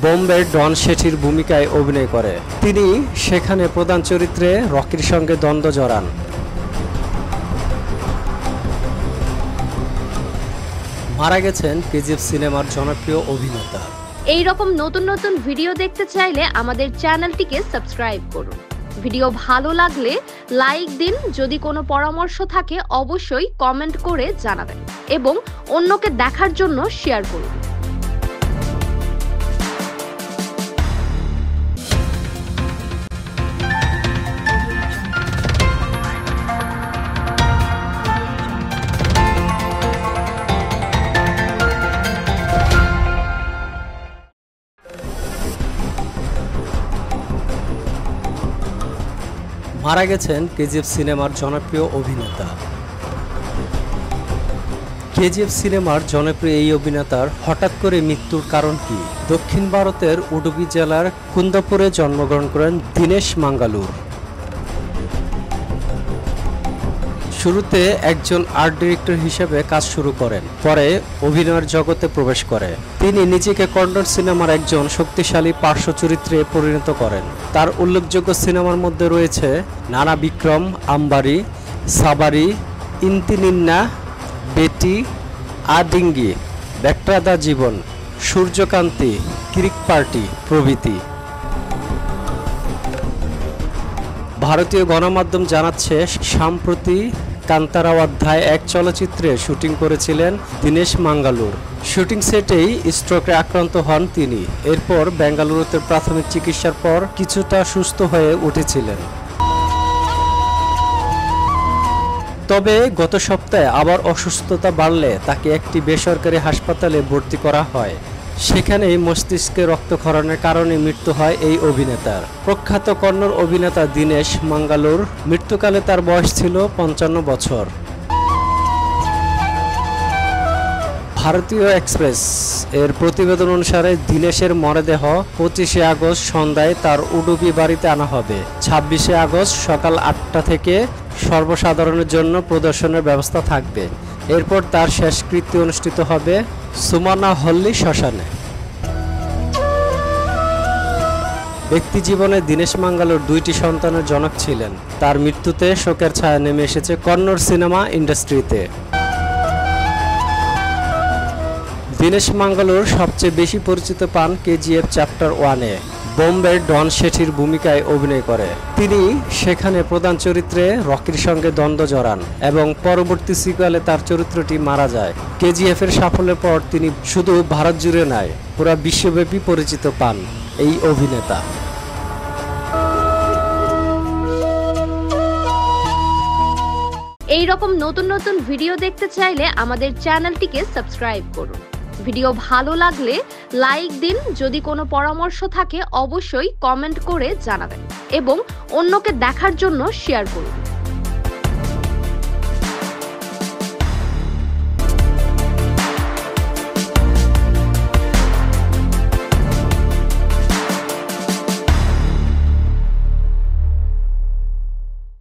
বোম্বের ডন শেঠির ভূমিকায় অভিনয় করে। তিনি সেখানে প্রধান চরিত্রে রকির সঙ্গে দ্বন্দ্ব জড়ান। মারা গেছেন কেজিএফ সিনেমার জনপ্রিয় অভিনেতা। এই রকম নতুন নতুন ভিডিও দেখতে চাইলে আমাদের চ্যানেলটিকে সাবস্ক্রাইব করুন। ভিডিও ভালো লাগলে লাইক দিন, যদি কোনো পরামর্শ থাকে অবশ্যই কমেন্ট করে জানাবেন এবং অন্যকে দেখার জন্য শেয়ার করুন। মারা গেছেন কেজিএফ সিনেমার জনপ্রিয় অভিনেতা। কেজিএফ সিনেমার জনপ্রিয় এই অভিনেতার হঠাৎ করে মৃত্যুর কারণ কি? দক্ষিণ ভারতের উডুপি জেলার কুন্দাপুরে জন্মগ্রহণ করেন দীনেশ মাঙ্গালুর। শুরুতে একজন আর্ট ডিরেক্টর হিসেবে কাজ শুরু করেন, পরে অভিনয়ের জগতে প্রবেশ করে। তিনি নিজেকে কন্নড় সিনেমার একজন শক্তিশালী পার্শ্ব চরিত্রে পরিণত করেন। তার উল্লেখযোগ্য সিনেমার মধ্যে রয়েছে নানা বিক্রম, আম্বারি, সাবারি, ইন্তিনিন্না, বেটি, আডিঙ্গি, ব্যাকট্রাদা জীবন, সূর্যকান্তি, কিরিক পার্টি প্রভৃতি। ভারতীয় গণমাধ্যম জানাচ্ছে, সম্প্রতি কান্তারা অধ্যায় এক চলচ্চিত্রে শুটিং করেছিলেন দীনেশ মাঙ্গালুর। শুটিং সেটেই স্ট্রোকে আক্রান্ত হন তিনি। এরপর বেঙ্গালুরুতে প্রাথমিক চিকিৎসার পর কিছুটা সুস্থ হয়ে উঠেছিলেন। তবে গত সপ্তাহে আবার অসুস্থতা বাড়লে তাকে একটি বেসরকারি হাসপাতালে ভর্তি করা হয়। সেখানেই মস্তিষ্কে রক্তক্ষরণের কারণে মৃত্যু হয় এই অভিনেতার। প্রখ্যাত কন্নড় অভিনেতা দীনেশ মাঙ্গালুর মৃত্যুকালে তার বয়স ছিল 55 বছর। ভারতীয় এক্সপ্রেস এর প্রতিবেদন অনুসারে দীনেশের মরদেহ 25শে আগস্ট সন্ধ্যায় তার উডুপি বাড়িতে আনা হবে। 26শে আগস্ট সকাল 8টা থেকে সর্বসাধারণের জন্য প্রদর্শনের ব্যবস্থা থাকবে। এরপর তার শেষকৃত্য অনুষ্ঠিত হবে সুমানাহল্লি শ্মশানে। ব্যক্তিজীবনে দীনেশ মাঙ্গালুর 2টি সন্তানের জনক ছিলেন। তার মৃত্যুতে শোকের ছায়া নেমে এসেছে কন্নড় সিনেমা ইন্ডাস্ট্রিতে। দীনেশ মাঙ্গালুর সবচেয়ে বেশি পরিচিত পান কেজিএফ চ্যাপ্টার 1-এ বোম্বের ডন শেঠির ভূমিকায় অভিনয় করে। তিনি সেখানে প্রধান চরিত্রে রকির সঙ্গে দ্বন্দ্ব জড়ান এবং পরবর্তী সিকুয়েলে তার চরিত্রটি মারা যায়। কেজিএফ এর সাফল্যের পর তিনি শুধু ভারত জুড়ে নয়, পুরো বিশ্বব্যাপী পরিচিত পান এই অভিনেতা। এই রকম নতুন নতুন ভিডিও দেখতে চাইলে আমাদের চ্যানেলটিকে সাবস্ক্রাইব করুন। ভিডিও ভালো লাগলে লাইক দিন, যদি কোনো পরামর্শ থাকে অবশ্যই কমেন্ট করে জানাবেন এবং অন্যকে দেখার জন্য শেয়ার করুন।